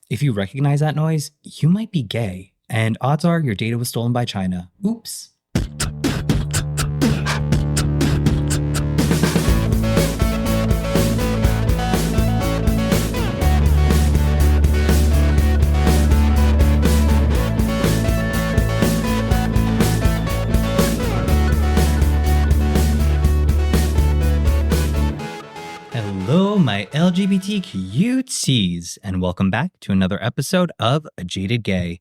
If you recognize that noise, you might be gay, and odds are your data was stolen by China. Oops. Hello, my LGBT cuties, and welcome back to another episode of A Jaded Gay.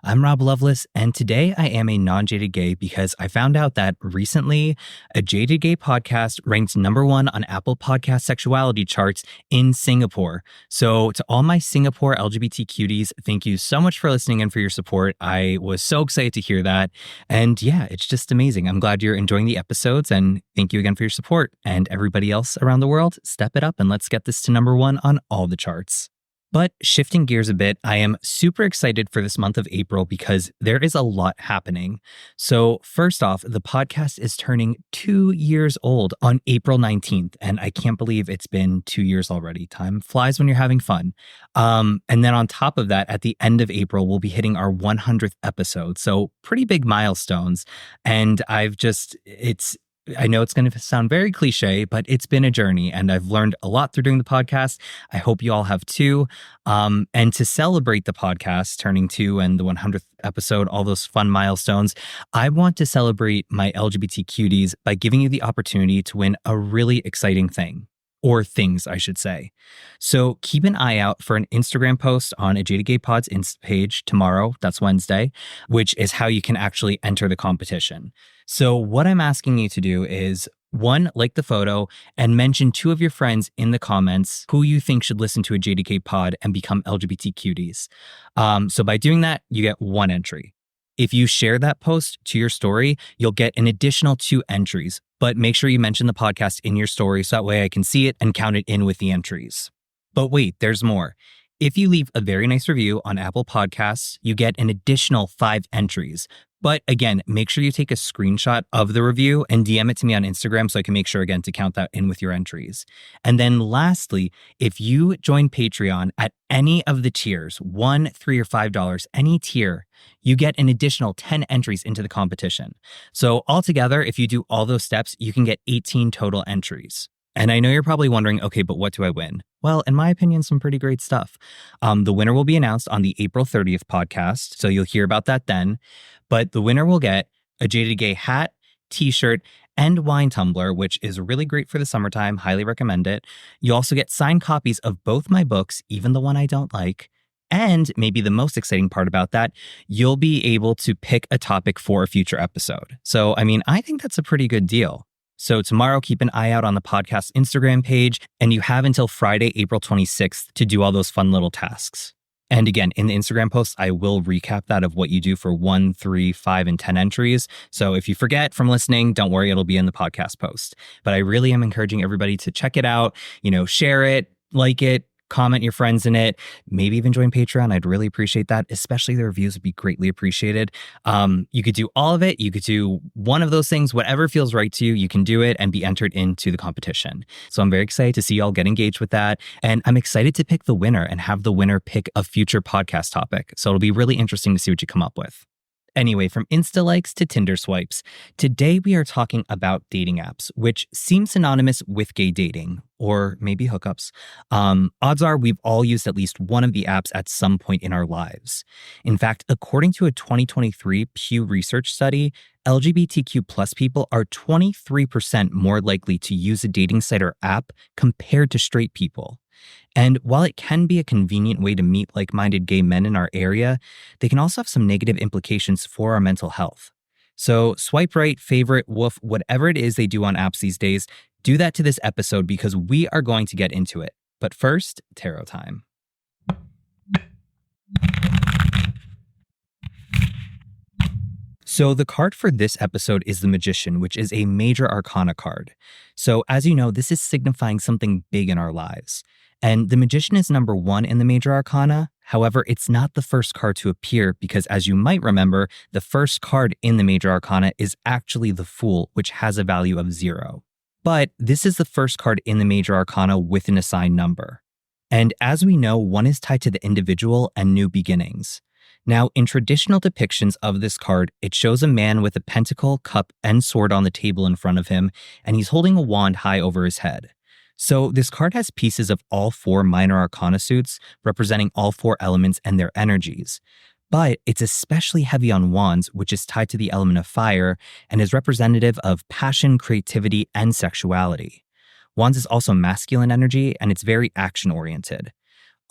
I'm Rob Lovelace, and today I am a non-jaded gay because I found out that recently a jaded gay podcast ranked #1 on Apple Podcast sexuality charts in Singapore. So to all my Singapore LGBT cuties, thank you so much for listening and for your support. I was so excited to hear that. And yeah, it's just amazing. I'm glad you're enjoying the episodes, and thank you again for your support. And everybody else around the world, step it up and let's get this to #1 on all the charts. But shifting gears a bit, I am super excited for this month of April because there is a lot happening. So first off, the podcast is turning 2 years old on April 19th, and I can't believe it's been 2 years already. Time flies when you're having fun. And then on top of that, at the end of April, we'll be hitting our 100th episode. So pretty big milestones. And I know it's going to sound very cliche, but it's been a journey and I've learned a lot through doing the podcast. I hope you all have too. And to celebrate the podcast turning 2 and the 100th episode, all those fun milestones, I want to celebrate my LGBT cuties by giving you the opportunity to win a really exciting thing. Or things, I should say. So keep an eye out for an Instagram post on A Jaded Gay Pod's Insta page tomorrow, that's Wednesday, which is how you can actually enter the competition. So what I'm asking you to do is, 1, like the photo and mention 2 of your friends in the comments who you think should listen to A Jaded Gay Pod and become LGBT cuties. So by doing that, you get 1 entry. If you share that post to your story, you'll get an additional 2 entries, but make sure you mention the podcast in your story so that way I can see it and count it in with the entries. But wait, there's more. If you leave a very nice review on Apple Podcasts, you get an additional 5 entries. But again, make sure you take a screenshot of the review and DM it to me on Instagram so I can make sure again to count that in with your entries. And then lastly, if you join Patreon at any of the tiers, $1, $3, or $5, any tier, you get an additional 10 entries into the competition. So altogether, if you do all those steps, you can get 18 total entries. And I know you're probably wondering, okay, but what do I win? Well, in my opinion, some pretty great stuff. The winner will be announced on the April 30th podcast, so you'll hear about that then. But the winner will get a Jaded Gay hat, t-shirt, and wine tumbler, which is really great for the summertime. Highly recommend it. You also get signed copies of both my books, even the one I don't like. And maybe the most exciting part about that, you'll be able to pick a topic for a future episode. So, I think that's a pretty good deal. So tomorrow, keep an eye out on the podcast Instagram page, and you have until Friday, April 26th to do all those fun little tasks. And again, in the Instagram post, I will recap that of what you do for 1, 3, 5, and 10 entries. So if you forget from listening, don't worry, it'll be in the podcast post. But I really am encouraging everybody to check it out, share it, like it, comment your friends in it, maybe even join Patreon. I'd really appreciate that. Especially the reviews would be greatly appreciated. You could do all of it. You could do one of those things, whatever feels right to you, you can do it and be entered into the competition. So I'm very excited to see y'all get engaged with that. And I'm excited to pick the winner and have the winner pick a future podcast topic. So it'll be really interesting to see what you come up with. Anyway, from Insta likes to Tinder swipes, today we are talking about dating apps, which seem synonymous with gay dating, or maybe hookups. Odds are we've all used at least one of the apps at some point in our lives. In fact, according to a 2023 Pew Research study, LGBTQ plus people are 23% more likely to use a dating site or app compared to straight people. And while it can be a convenient way to meet like-minded gay men in our area, they can also have some negative implications for our mental health. So swipe right, favorite, woof, whatever it is they do on apps these days, do that to this episode because we are going to get into it. But first, tarot time. So the card for this episode is the Magician, which is a major arcana card. So as you know, this is signifying something big in our lives. And the Magician is #1 in the major arcana. However, it's not the first card to appear because, as you might remember, the first card in the major arcana is actually the Fool, which has a value of 0. But this is the first card in the major arcana with an assigned number. And as we know, one is tied to the individual and new beginnings. Now, in traditional depictions of this card, it shows a man with a pentacle, cup, and sword on the table in front of him, and he's holding a wand high over his head. So this card has pieces of all four minor arcana suits, representing all four elements and their energies. But it's especially heavy on wands, which is tied to the element of fire and is representative of passion, creativity, and sexuality. Wands is also masculine energy, and it's very action-oriented.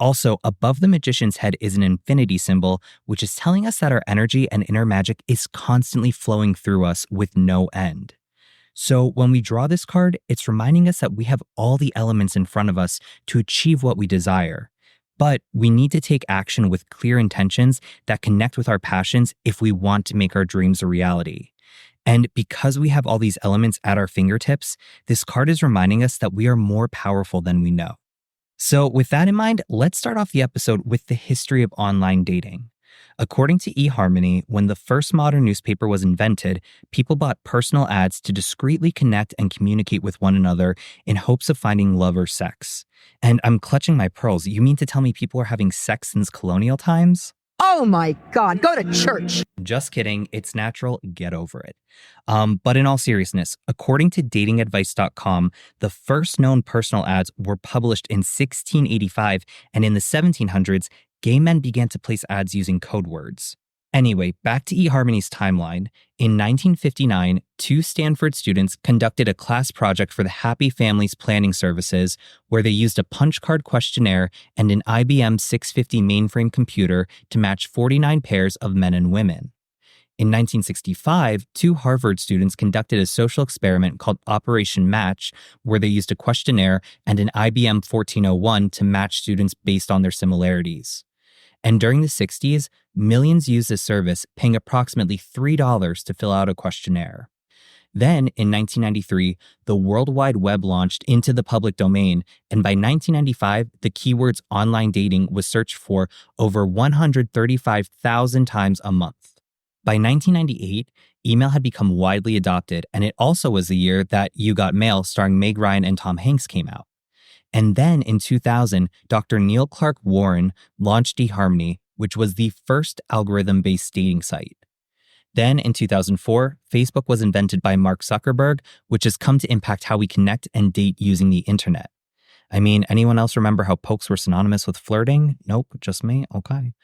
Also, above the magician's head is an infinity symbol, which is telling us that our energy and inner magic is constantly flowing through us with no end. So when we draw this card, it's reminding us that we have all the elements in front of us to achieve what we desire. But we need to take action with clear intentions that connect with our passions if we want to make our dreams a reality. And because we have all these elements at our fingertips, this card is reminding us that we are more powerful than we know. So with that in mind, let's start off the episode with the history of online dating. According to eHarmony, when the first modern newspaper was invented, people bought personal ads to discreetly connect and communicate with one another in hopes of finding love or sex. And I'm clutching my pearls. You mean to tell me people are having sex since colonial times? Oh my God, go to church. Just kidding. It's natural. Get over it. But in all seriousness, according to datingadvice.com, the first known personal ads were published in 1685, and in the 1700s, gay men began to place ads using code words. Anyway, back to eHarmony's timeline. In 1959, two Stanford students conducted a class project for the Happy Families Planning Services, where they used a punch card questionnaire and an IBM 650 mainframe computer to match 49 pairs of men and women. In 1965, two Harvard students conducted a social experiment called Operation Match, where they used a questionnaire and an IBM 1401 to match students based on their similarities. And during the 60s, millions used this service, paying approximately $3 to fill out a questionnaire. Then, in 1993, the World Wide Web launched into the public domain, and by 1995, the keywords online dating was searched for over 135,000 times a month. By 1998, email had become widely adopted, and it also was the year that You Got Mail starring Meg Ryan and Tom Hanks came out. And then in 2000, Dr. Neil Clark Warren launched eHarmony, which was the first algorithm-based dating site. Then in 2004, Facebook was invented by Mark Zuckerberg, which has come to impact how we connect and date using the internet. I mean, anyone else remember how pokes were synonymous with flirting? Nope, just me? Okay.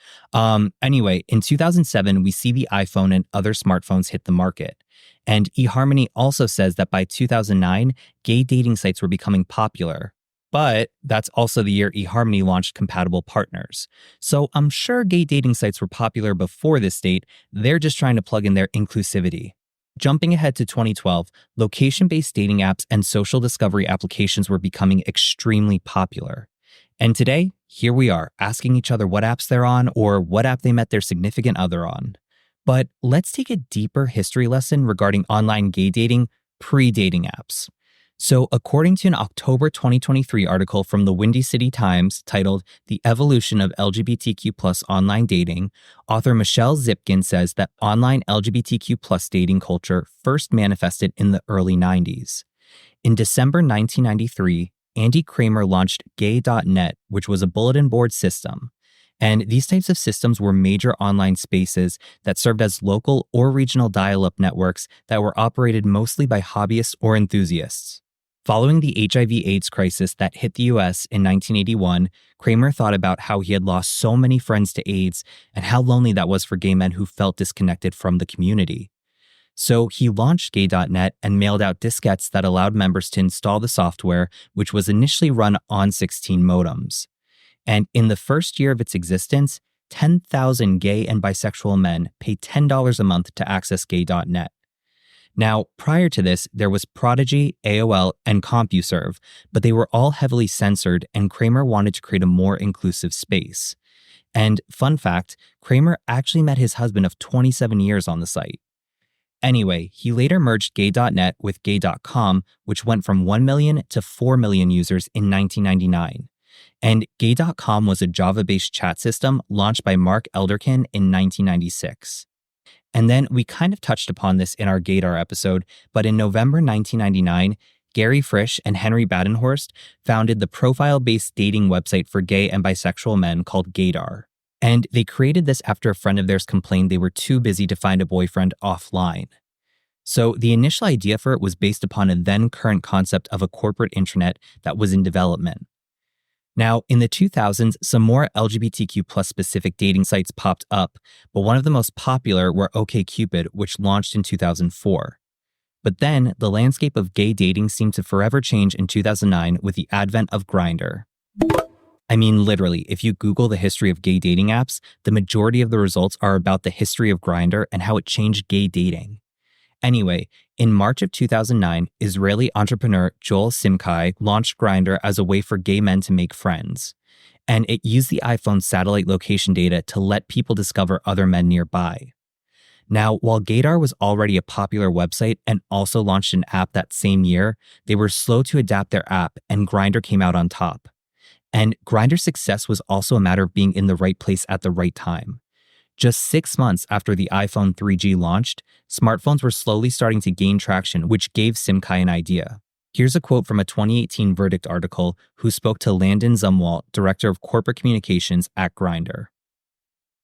Anyway, in 2007, we see the iPhone and other smartphones hit the market. And eHarmony also says that by 2009, gay dating sites were becoming popular. But that's also the year eHarmony launched compatible partners. So I'm sure gay dating sites were popular before this date. They're just trying to plug in their inclusivity. Jumping ahead to 2012, location-based dating apps and social discovery applications were becoming extremely popular. And today, here we are, asking each other what apps they're on or what app they met their significant other on. But let's take a deeper history lesson regarding online gay dating pre-dating apps. So according to an October 2023 article from the Windy City Times titled The Evolution of LGBTQ+ Online Dating, author Michelle Zipkin says that online LGBTQ+ dating culture first manifested in the early 90s. In December 1993, Andy Kramer launched Gay.net, which was a bulletin board system. And these types of systems were major online spaces that served as local or regional dial-up networks that were operated mostly by hobbyists or enthusiasts. Following the HIV/AIDS crisis that hit the US in 1981, Kramer thought about how he had lost so many friends to AIDS and how lonely that was for gay men who felt disconnected from the community. So he launched Gay.net and mailed out diskettes that allowed members to install the software, which was initially run on 16 modems. And in the first year of its existence, 10,000 gay and bisexual men paid $10 a month to access Gay.net. Now, prior to this, there was Prodigy, AOL, and CompuServe, but they were all heavily censored, and Kramer wanted to create a more inclusive space. And fun fact, Kramer actually met his husband of 27 years on the site. Anyway, he later merged Gay.net with Gay.com, which went from 1 million to 4 million users in 1999. And Gay.com was a Java-based chat system launched by Mark Elderkin in 1996. And then we kind of touched upon this in our Gaydar episode, but in November 1999, Gary Frisch and Henry Badenhorst founded the profile-based dating website for gay and bisexual men called Gaydar. And they created this after a friend of theirs complained they were too busy to find a boyfriend offline. So the initial idea for it was based upon a then current concept of a corporate intranet that was in development. Now, in the 2000s, some more LGBTQ plus specific dating sites popped up, but one of the most popular were OkCupid, which launched in 2004. But then, the landscape of gay dating seemed to forever change in 2009 with the advent of Grindr. I mean, literally, if you Google the history of gay dating apps, the majority of the results are about the history of Grindr and how it changed gay dating. Anyway, in March of 2009, Israeli entrepreneur Joel Simkai launched Grindr as a way for gay men to make friends. And it used the iPhone's satellite location data to let people discover other men nearby. Now, while Gaydar was already a popular website and also launched an app that same year, they were slow to adapt their app and Grindr came out on top. And Grindr's success was also a matter of being in the right place at the right time. Just 6 months after the iPhone 3G launched, smartphones were slowly starting to gain traction, which gave Simkai an idea. Here's a quote from a 2018 Verdict article who spoke to Landon Zumwalt, director of corporate communications at Grindr.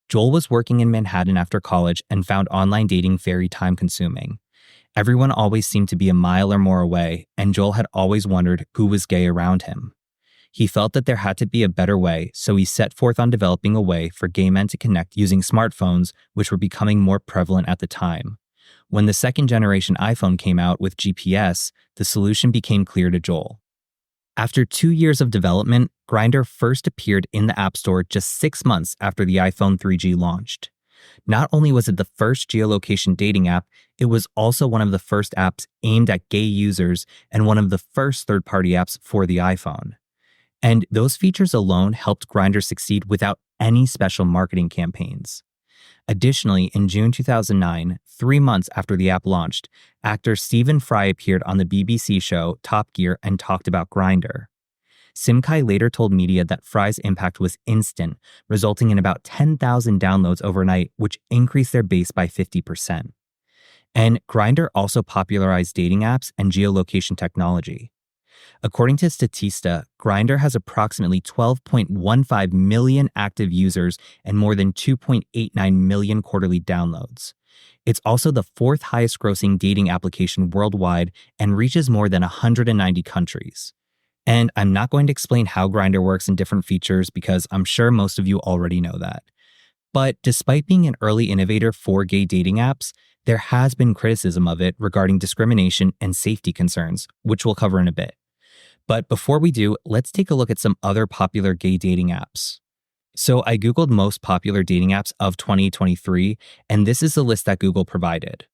Joel was working in Manhattan after college and found online dating very time-consuming. Everyone always seemed to be a mile or more away, and Joel had always wondered who was gay around him. He felt that there had to be a better way, so he set forth on developing a way for gay men to connect using smartphones, which were becoming more prevalent at the time. When the second-generation iPhone came out with GPS, the solution became clear to Joel. After 2 years of development, Grindr first appeared in the App Store just 6 months after the iPhone 3G launched. Not only was it the first geolocation dating app, it was also one of the first apps aimed at gay users and one of the first third-party apps for the iPhone. And those features alone helped Grindr succeed without any special marketing campaigns. Additionally, in June 2009, 3 months after the app launched, actor Stephen Fry appeared on the BBC show Top Gear and talked about Grindr. Simkai later told media that Fry's impact was instant, resulting in about 10,000 downloads overnight, which increased their base by 50%. And Grindr also popularized dating apps and geolocation technology. According to Statista, Grindr has approximately 12.15 million active users and more than 2.89 million quarterly downloads. It's also the fourth highest grossing dating application worldwide and reaches more than 190 countries. And I'm not going to explain how Grindr works in different features because I'm sure most of you already know that. But despite being an early innovator for gay dating apps, there has been criticism of it regarding discrimination and safety concerns, which we'll cover in a bit. But before we do, let's take a look at some other popular gay dating apps. So I Googled most popular dating apps of 2023, and this is the list that Google provided.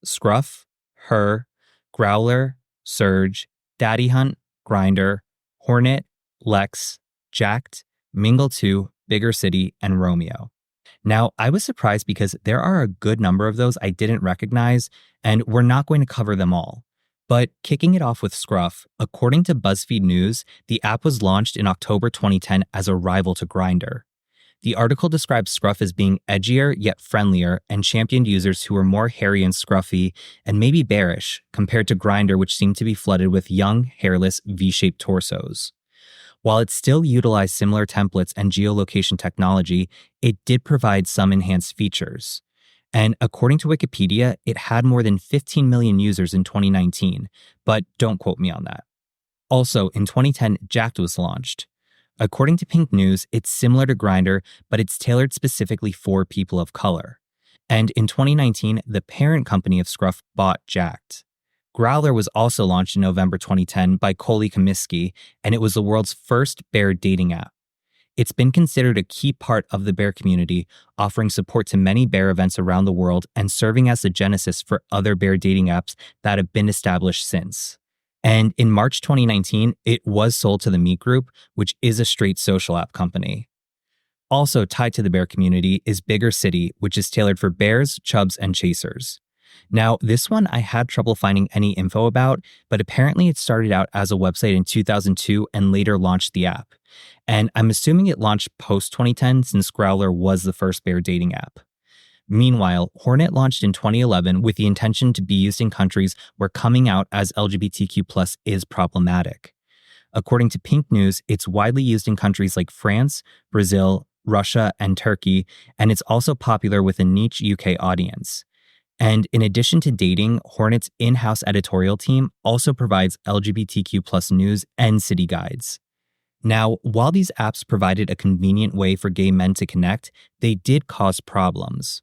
Scruff, Her, Growler, Surge, Daddy Hunt, Grindr, Hornet, Lex, Jacked, Mingle2, Bigger City, and Romeo. Now, I was surprised because there are a good number of those I didn't recognize, and we're not going to cover them all. But kicking it off with Scruff, according to BuzzFeed News, the app was launched in October 2010 as a rival to Grindr. The article describes Scruff as being edgier yet friendlier and championed users who were more hairy and scruffy and maybe bearish compared to Grindr, which seemed to be flooded with young, hairless, V-shaped torsos. While it still utilized similar templates and geolocation technology, it did provide some enhanced features. And according to Wikipedia, it had more than 15 million users in 2019, but don't quote me on that. Also, in 2010, Jacked was launched. According to Pink News, it's similar to Grindr, but it's tailored specifically for people of color. And in 2019, the parent company of Scruff bought Jacked. Growler was also launched in November 2010 by Coley Comiskey, and it was the world's first bear dating app. It's been considered a key part of the bear community, offering support to many bear events around the world and serving as the genesis for other bear dating apps that have been established since. And in March 2019, it was sold to the Meet Group, which is a straight social app company. Also tied to the bear community is Bigger City, which is tailored for bears, chubs, and chasers. Now, this one I had trouble finding any info about, but apparently it started out as a website in 2002 and later launched the app. And I'm assuming it launched post-2010 since Growler was the first bear dating app. Meanwhile, Hornet launched in 2011 with the intention to be used in countries where coming out as LGBTQ+ is problematic. According to Pink News, it's widely used in countries like France, Brazil, Russia, and Turkey, and it's also popular with a niche UK audience. And in addition to dating, Hornet's in-house editorial team also provides LGBTQ+ news and city guides. Now, while these apps provided a convenient way for gay men to connect, they did cause problems.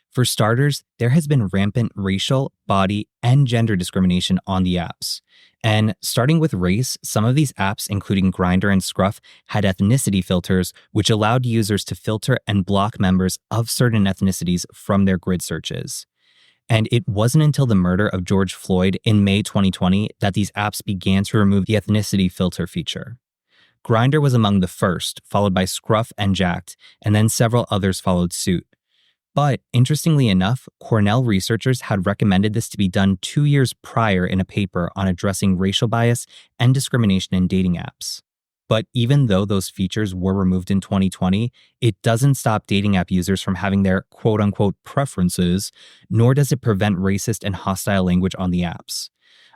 For starters, there has been rampant racial, body, and gender discrimination on the apps. And starting with race, some of these apps, including Grindr and Scruff, had ethnicity filters, which allowed users to filter and block members of certain ethnicities from their grid searches. And it wasn't until the murder of George Floyd in May 2020 that these apps began to remove the ethnicity filter feature. Grindr was among the first, followed by Scruff and Jacked, and then several others followed suit. But interestingly enough, Cornell researchers had recommended this to be done 2 years prior in a paper on addressing racial bias and discrimination in dating apps. But even though those features were removed in 2020, it doesn't stop dating app users from having their quote-unquote preferences, nor does it prevent racist and hostile language on the apps.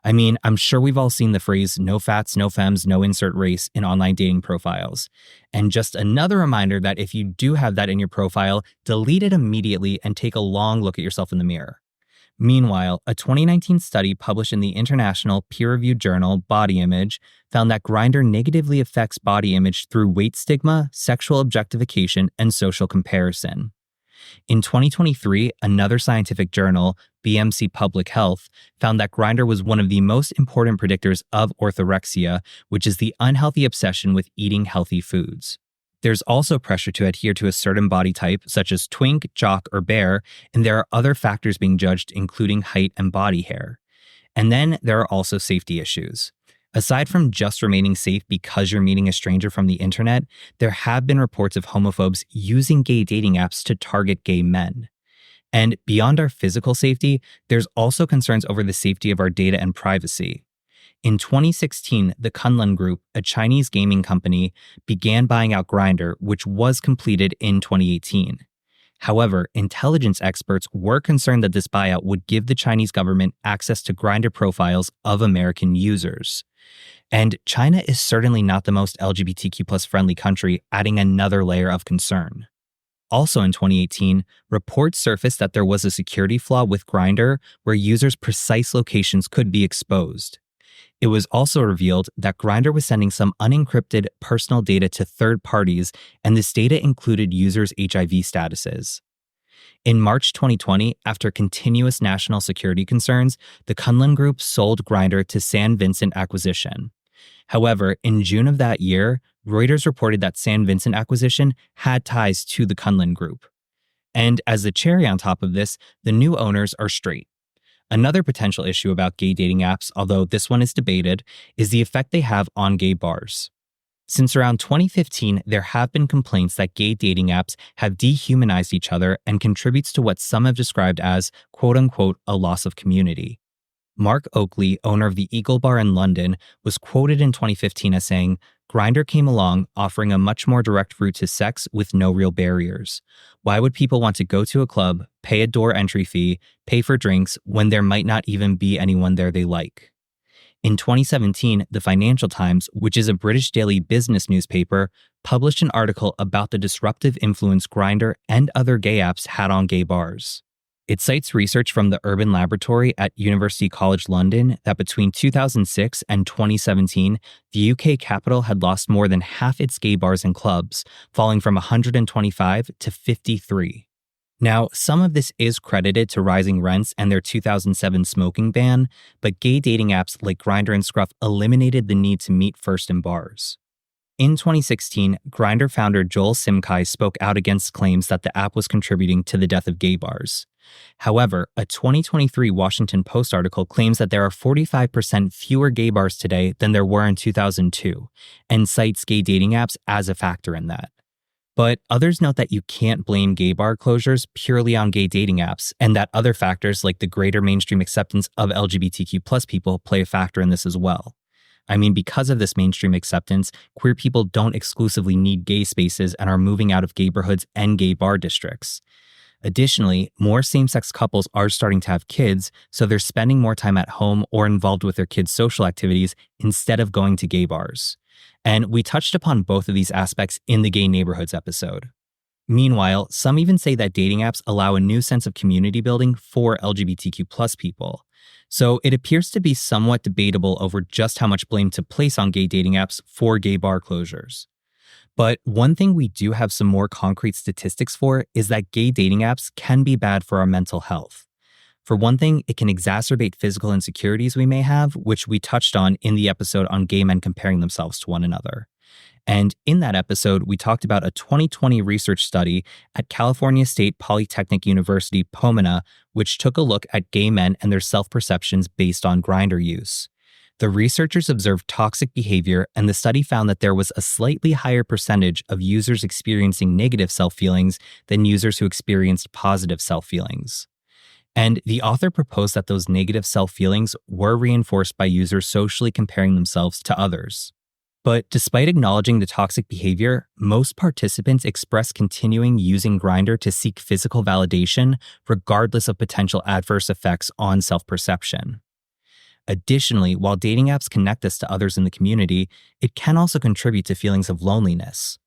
I mean, I'm sure we've all seen the phrase no fats, no femmes, no insert race in online dating profiles. And just another reminder that if you do have that in your profile, delete it immediately and take a long look at yourself in the mirror. Meanwhile, a 2019 study published in the international peer-reviewed journal Body Image found that Grindr negatively affects body image through weight stigma, sexual objectification, and social comparison. In 2023, another scientific journal, BMC Public Health, found that Grindr was one of the most important predictors of orthorexia, which is the unhealthy obsession with eating healthy foods. There's also pressure to adhere to a certain body type, such as twink, jock, or bear, and there are other factors being judged, including height and body hair. And then there are also safety issues. Aside from just remaining safe because you're meeting a stranger from the internet, there have been reports of homophobes using gay dating apps to target gay men. And beyond our physical safety, there's also concerns over the safety of our data and privacy. In 2016, the Kunlun Group, a Chinese gaming company, began buying out Grindr, which was completed in 2018. However, intelligence experts were concerned that this buyout would give the Chinese government access to Grindr profiles of American users. And China is certainly not the most LGBTQ+ friendly country, adding another layer of concern. Also in 2018, reports surfaced that there was a security flaw with Grindr where users' precise locations could be exposed. It was also revealed that Grindr was sending some unencrypted personal data to third parties, and this data included users' HIV statuses. In March 2020, after continuous national security concerns, the Kunlun Group sold Grindr to San Vincent Acquisition. However, in June of that year, Reuters reported that San Vincent Acquisition had ties to the Kunlun Group. And as the cherry on top of this, the new owners are straight. Another potential issue about gay dating apps, although this one is debated, is the effect they have on gay bars. Since around 2015, there have been complaints that gay dating apps have dehumanized each other and contributes to what some have described as, quote-unquote, a loss of community. Mark Oakley, owner of the Eagle Bar in London, was quoted in 2015 as saying, "Grindr came along offering a much more direct route to sex with no real barriers. Why would people want to go to a club, pay a door entry fee, pay for drinks, when there might not even be anyone there they like?" In 2017, the Financial Times, which is a British daily business newspaper, published an article about the disruptive influence Grindr and other gay apps had on gay bars. It cites research from the Urban Laboratory at University College London that between 2006 and 2017, the UK capital had lost more than half its gay bars and clubs, falling from 125 to 53. Now, some of this is credited to rising rents and their 2007 smoking ban, but gay dating apps like Grindr and Scruff eliminated the need to meet first in bars. In 2016, Grindr founder Joel Simkai spoke out against claims that the app was contributing to the death of gay bars. However, a 2023 Washington Post article claims that there are 45% fewer gay bars today than there were in 2002, and cites gay dating apps as a factor in that. But others note that you can't blame gay bar closures purely on gay dating apps, and that other factors like the greater mainstream acceptance of LGBTQ+ people play a factor in this as well. I mean, because of this mainstream acceptance, queer people don't exclusively need gay spaces and are moving out of gayborhoods and gay bar districts. Additionally, more same-sex couples are starting to have kids, so they're spending more time at home or involved with their kids' social activities instead of going to gay bars. And we touched upon both of these aspects in the Gay Neighborhoods episode. Meanwhile, some even say that dating apps allow a new sense of community building for LGBTQ plus people. So it appears to be somewhat debatable over just how much blame to place on gay dating apps for gay bar closures. But one thing we do have some more concrete statistics for is that gay dating apps can be bad for our mental health. For one thing, it can exacerbate physical insecurities we may have, which we touched on in the episode on gay men comparing themselves to one another. And in that episode, we talked about a 2020 research study at California State Polytechnic University, Pomona, which took a look at gay men and their self-perceptions based on Grindr use. The researchers observed toxic behavior, and the study found that there was a slightly higher percentage of users experiencing negative self-feelings than users who experienced positive self-feelings. And the author proposed that those negative self-feelings were reinforced by users socially comparing themselves to others. But despite acknowledging the toxic behavior, most participants express continuing using Grindr to seek physical validation, regardless of potential adverse effects on self-perception. Additionally, while dating apps connect us to others in the community, it can also contribute to feelings of loneliness.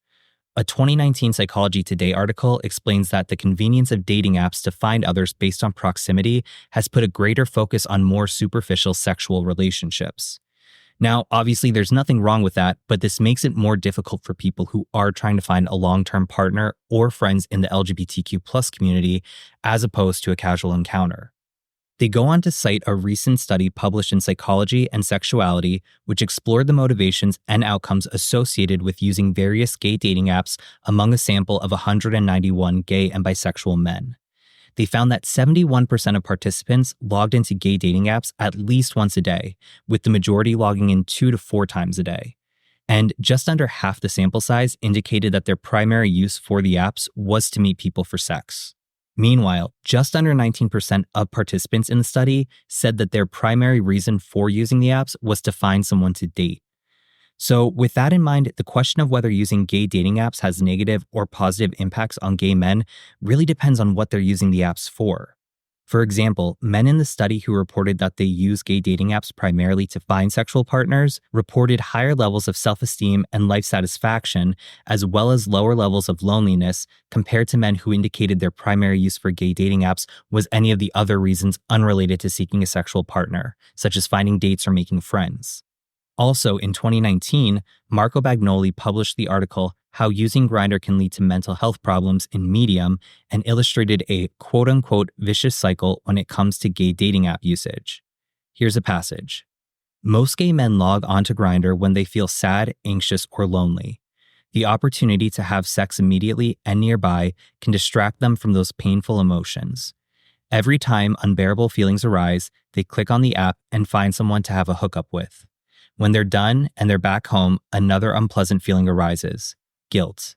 A 2019 Psychology Today article explains that the convenience of dating apps to find others based on proximity has put a greater focus on more superficial sexual relationships. Now, obviously, there's nothing wrong with that, but this makes it more difficult for people who are trying to find a long-term partner or friends in the LGBTQ plus community as opposed to a casual encounter. They go on to cite a recent study published in Psychology and Sexuality, which explored the motivations and outcomes associated with using various gay dating apps among a sample of 191 gay and bisexual men. They found that 71% of participants logged into gay dating apps at least once a day, with the majority logging in 2 to 4 times a day. And just under half the sample size indicated that their primary use for the apps was to meet people for sex. Meanwhile, just under 19% of participants in the study said that their primary reason for using the apps was to find someone to date. So with that in mind, the question of whether using gay dating apps has negative or positive impacts on gay men really depends on what they're using the apps for. For example, men in the study who reported that they use gay dating apps primarily to find sexual partners reported higher levels of self-esteem and life satisfaction, as well as lower levels of loneliness compared to men who indicated their primary use for gay dating apps was any of the other reasons unrelated to seeking a sexual partner, such as finding dates or making friends. Also, in 2019, Marco Bagnoli published the article How Using Grindr Can Lead to Mental Health Problems in Medium and illustrated a quote-unquote vicious cycle when it comes to gay dating app usage. Here's a passage. Most gay men log onto Grindr when they feel sad, anxious, or lonely. The opportunity to have sex immediately and nearby can distract them from those painful emotions. Every time unbearable feelings arise, they click on the app and find someone to have a hookup with. When they're done and they're back home, another unpleasant feeling arises. Guilt.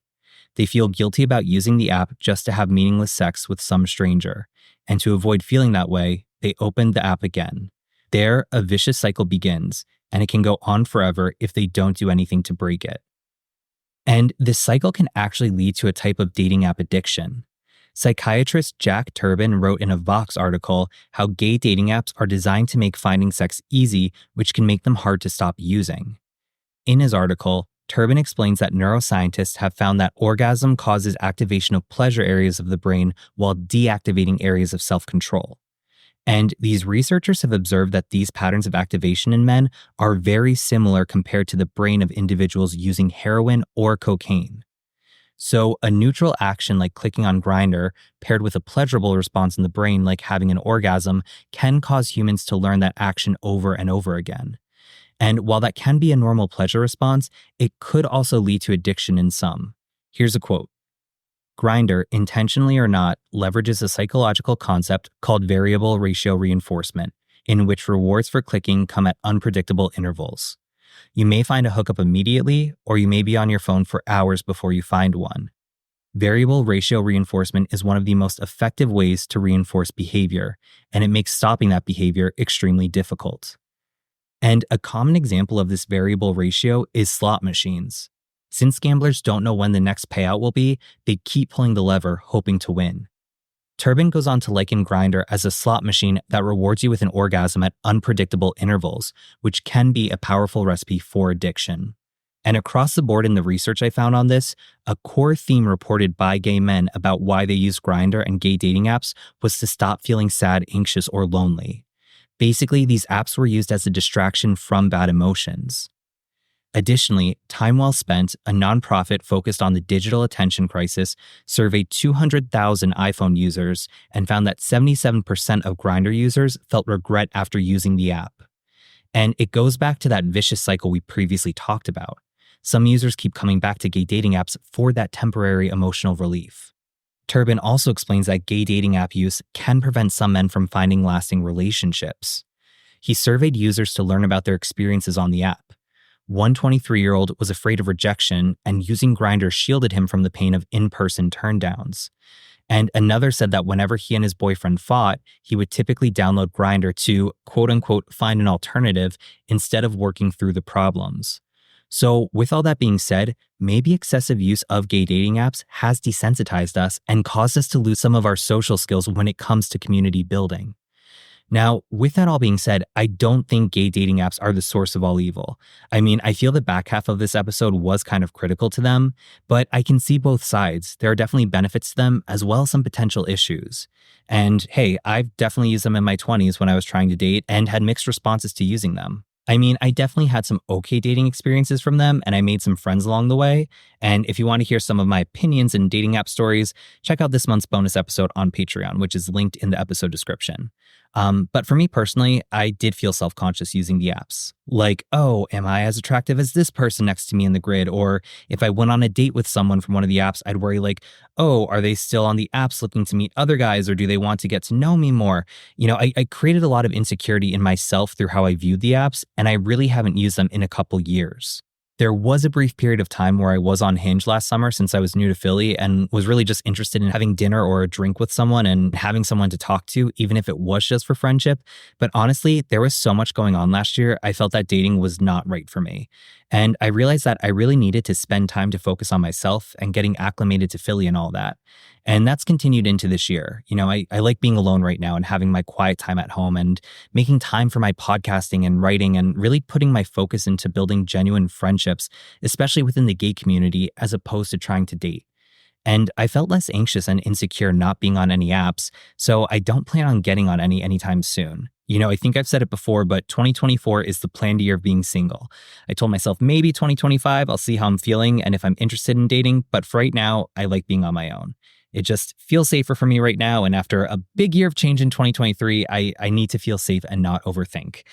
They feel guilty about using the app just to have meaningless sex with some stranger. And to avoid feeling that way, they open the app again. There, a vicious cycle begins, and it can go on forever if they don't do anything to break it. And this cycle can actually lead to a type of dating app addiction. Psychiatrist Jack Turbin wrote in a Vox article how gay dating apps are designed to make finding sex easy, which can make them hard to stop using. In his article, Turbin explains that neuroscientists have found that orgasm causes activation of pleasure areas of the brain while deactivating areas of self-control. And these researchers have observed that these patterns of activation in men are very similar compared to the brain of individuals using heroin or cocaine. So a neutral action like clicking on Grindr paired with a pleasurable response in the brain like having an orgasm can cause humans to learn that action over and over again. And while that can be a normal pleasure response, it could also lead to addiction in some. Here's a quote. Grindr, intentionally or not, leverages a psychological concept called variable ratio reinforcement, in which rewards for clicking come at unpredictable intervals. You may find a hookup immediately, or you may be on your phone for hours before you find one. Variable ratio reinforcement is one of the most effective ways to reinforce behavior, and it makes stopping that behavior extremely difficult. And a common example of this variable ratio is slot machines. Since gamblers don't know when the next payout will be, they keep pulling the lever hoping to win. Turbin goes on to liken Grindr as a slot machine that rewards you with an orgasm at unpredictable intervals, which can be a powerful recipe for addiction. And across the board in the research I found on this, a core theme reported by gay men about why they use Grindr and gay dating apps was to stop feeling sad, anxious, or lonely. Basically, these apps were used as a distraction from bad emotions. Additionally, Time Well Spent, a nonprofit focused on the digital attention crisis, surveyed 200,000 iPhone users and found that 77% of Grindr users felt regret after using the app. And it goes back to that vicious cycle we previously talked about. Some users keep coming back to gay dating apps for that temporary emotional relief. Turbin also explains that gay dating app use can prevent some men from finding lasting relationships. He surveyed users to learn about their experiences on the app. One 23-year-old was afraid of rejection, and using Grindr shielded him from the pain of in-person turndowns. And another said that whenever he and his boyfriend fought, he would typically download Grindr to, quote-unquote, find an alternative instead of working through the problems. So with all that being said, maybe excessive use of gay dating apps has desensitized us and caused us to lose some of our social skills when it comes to community building. Now, with that all being said, I don't think gay dating apps are the source of all evil. I mean, I feel the back half of this episode was kind of critical to them, but I can see both sides. There are definitely benefits to them as well as some potential issues. And hey, I've definitely used them in my 20s when I was trying to date and had mixed responses to using them. I mean, I definitely had some okay dating experiences from them, and I made some friends along the way. And if you want to hear some of my opinions and dating app stories, check out this month's bonus episode on Patreon, which is linked in the episode description. But for me personally, I did feel self-conscious using the apps. Like, oh, am I as attractive as this person next to me in the grid? Or if I went on a date with someone from one of the apps, I'd worry like, oh, are they still on the apps looking to meet other guys, or do they want to get to know me more? You know, I created a lot of insecurity in myself through how I viewed the apps, and I really haven't used them in a couple years. There was a brief period of time where I was on Hinge last summer since I was new to Philly and was really just interested in having dinner or a drink with someone and having someone to talk to, even if it was just for friendship. But honestly, there was so much going on last year, I felt that dating was not right for me. And I realized that I really needed to spend time to focus on myself and getting acclimated to Philly and all that. And that's continued into this year. You know, I like being alone right now and having my quiet time at home and making time for my podcasting and writing and really putting my focus into building genuine friendships, especially within the gay community, as opposed to trying to date. And I felt less anxious and insecure not being on any apps, so I don't plan on getting on any anytime soon. You know, I think I've said it before, but 2024 is the planned year of being single. I told myself maybe 2025, I'll see how I'm feeling and if I'm interested in dating, but for right now, I like being on my own. It just feels safer for me right now. And after a big year of change in 2023, I need to feel safe and not overthink.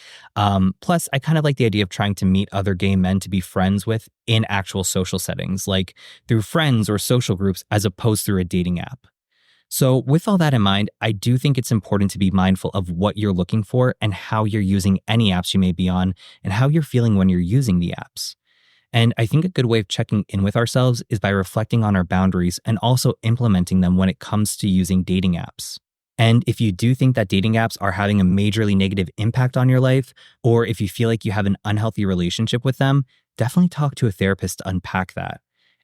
Plus, I kind of like the idea of trying to meet other gay men to be friends with in actual social settings, like through friends or social groups, as opposed through a dating app. So with all that in mind, I do think it's important to be mindful of what you're looking for and how you're using any apps you may be on and how you're feeling when you're using the apps. And I think a good way of checking in with ourselves is by reflecting on our boundaries and also implementing them when it comes to using dating apps. And if you do think that dating apps are having a majorly negative impact on your life, or if you feel like you have an unhealthy relationship with them, definitely talk to a therapist to unpack that.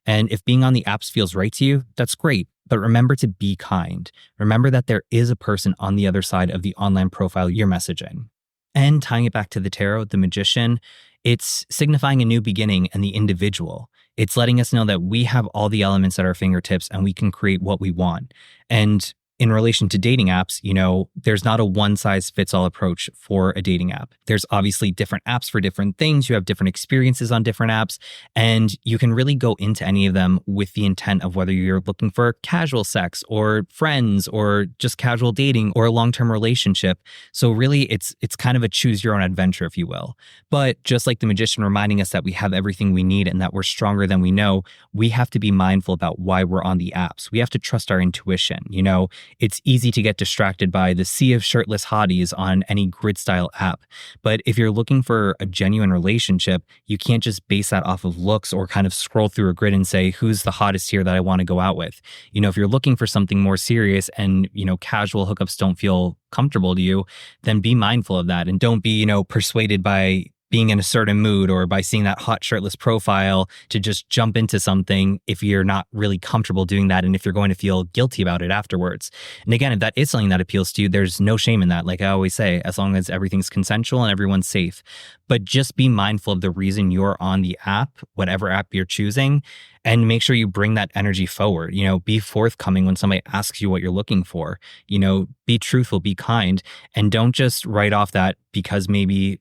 And if being on the apps feels right to you, that's great. But remember to be kind. Remember that there is a person on the other side of the online profile you're messaging. And tying it back to the tarot, the magician, it's signifying a new beginning and the individual. It's letting us know that we have all the elements at our fingertips and we can create what we want. And in relation to dating apps, you know, there's not a one-size-fits-all approach for a dating app. There's obviously different apps for different things. You have different experiences on different apps, and you can really go into any of them with the intent of whether you're looking for casual sex or friends or just casual dating or a long-term relationship. So really, it's kind of a choose your own adventure, if you will. But just like the magician reminding us that we have everything we need and that we're stronger than we know, we have to be mindful about why we're on the apps. We have to trust our intuition, you know. It's easy to get distracted by the sea of shirtless hotties on any grid-style app. But if you're looking for a genuine relationship, you can't just base that off of looks or kind of scroll through a grid and say, who's the hottest here that I want to go out with? You know, if you're looking for something more serious and, you know, casual hookups don't feel comfortable to you, then be mindful of that and don't be, you know, persuaded by being in a certain mood or by seeing that hot shirtless profile to just jump into something if you're not really comfortable doing that and if you're going to feel guilty about it afterwards. And again, if that is something that appeals to you, there's no shame in that. Like I always say, as long as everything's consensual and everyone's safe. But just be mindful of the reason you're on the app, whatever app you're choosing, and make sure you bring that energy forward. Be forthcoming when somebody asks you what you're looking for. Be truthful, be kind, and don't just write off that because maybe,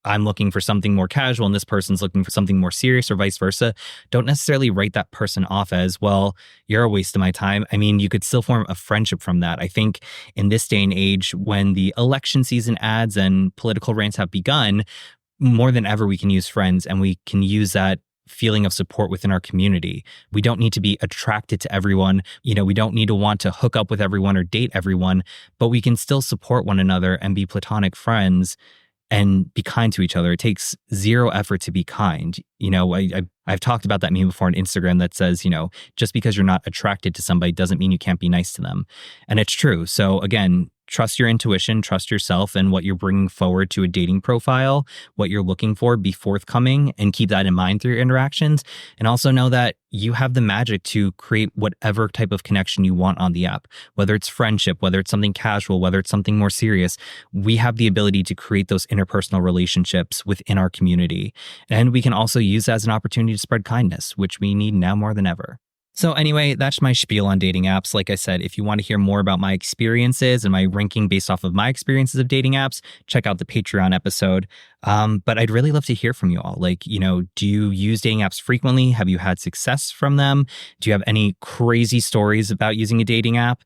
I'm looking for something more casual and this person's looking for something more serious or vice versa. Don't necessarily write that person off as, well, you're a waste of my time. I mean, you could still form a friendship from that. I think in this day and age, when the election season ads and political rants have begun, more than ever, we can use friends and we can use that feeling of support within our community. We don't need to be attracted to everyone. We don't need to want to hook up with everyone or date everyone, but we can still support one another and be platonic friends and be kind to each other. It takes zero effort to be kind. I've talked about that meme before on Instagram that says, just because you're not attracted to somebody doesn't mean you can't be nice to them. And it's true. So again, trust your intuition, trust yourself and what you're bringing forward to a dating profile, what you're looking for, be forthcoming and keep that in mind through your interactions. And also know that you have the magic to create whatever type of connection you want on the app, whether it's friendship, whether it's something casual, whether it's something more serious. We have the ability to create those interpersonal relationships within our community. And we can also use that as an opportunity to spread kindness, which we need now more than ever. So anyway, that's my spiel on dating apps. Like I said, if you want to hear more about my experiences and my ranking based off of my experiences of dating apps, check out the Patreon episode. But I'd really love to hear from you all. Like, do you use dating apps frequently? Have you had success from them? Do you have any crazy stories about using a dating app?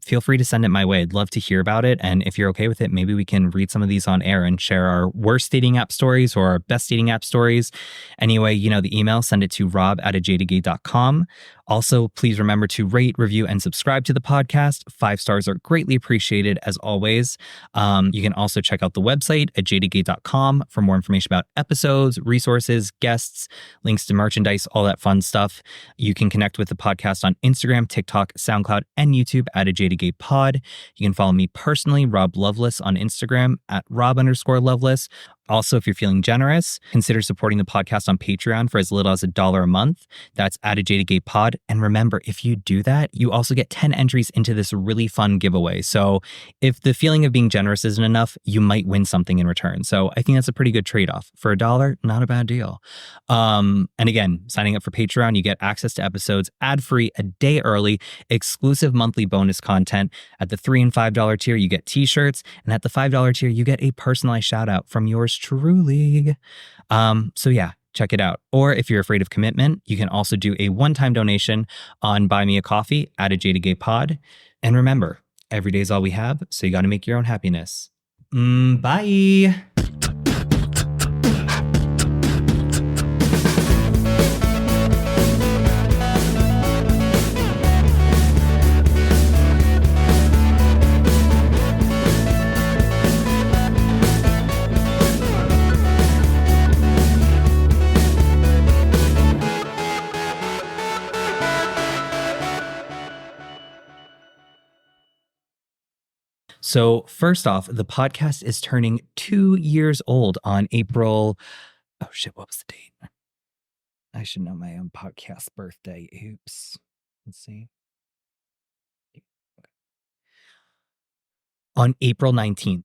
Feel free to send it my way. I'd love to hear about it. And if you're okay with it, maybe we can read some of these on air and share our worst dating app stories or our best dating app stories. Anyway, the email, send it to rob@ajadedgay.com. Also, please remember to rate, review, and subscribe to the podcast. 5 stars are greatly appreciated, as always. You can also check out the website at jadedgay.com for more information about episodes, resources, guests, links to merchandise, all that fun stuff. You can connect with the podcast on Instagram, TikTok, SoundCloud, and YouTube at @ajadedgaypod. You can follow me personally, Rob Loveless, on Instagram at Rob_Loveless. Also, if you're feeling generous, consider supporting the podcast on Patreon for as little as $1 a month. That's at @ajadedgaypod. And remember, if you do that, you also get 10 entries into this really fun giveaway. So if the feeling of being generous isn't enough, you might win something in return. So I think that's a pretty good trade-off. For $1, not a bad deal. And again, signing up for Patreon, you get access to episodes ad-free a day early, exclusive monthly bonus content. At the $3 and $5 tier, you get t-shirts. And at the $5 tier, you get a personalized shout-out from yours truly. So yeah, check it out. Or if you're afraid of commitment, you can also do a one-time donation on Buy Me a Coffee at @ajadedgaypod. And remember, every day is all we have, so you got to make your own happiness. Bye. So first off, the podcast is turning 2 years old on April. Oh shit, what was the date? I should know my own podcast birthday. Oops. Let's see. On April 19th.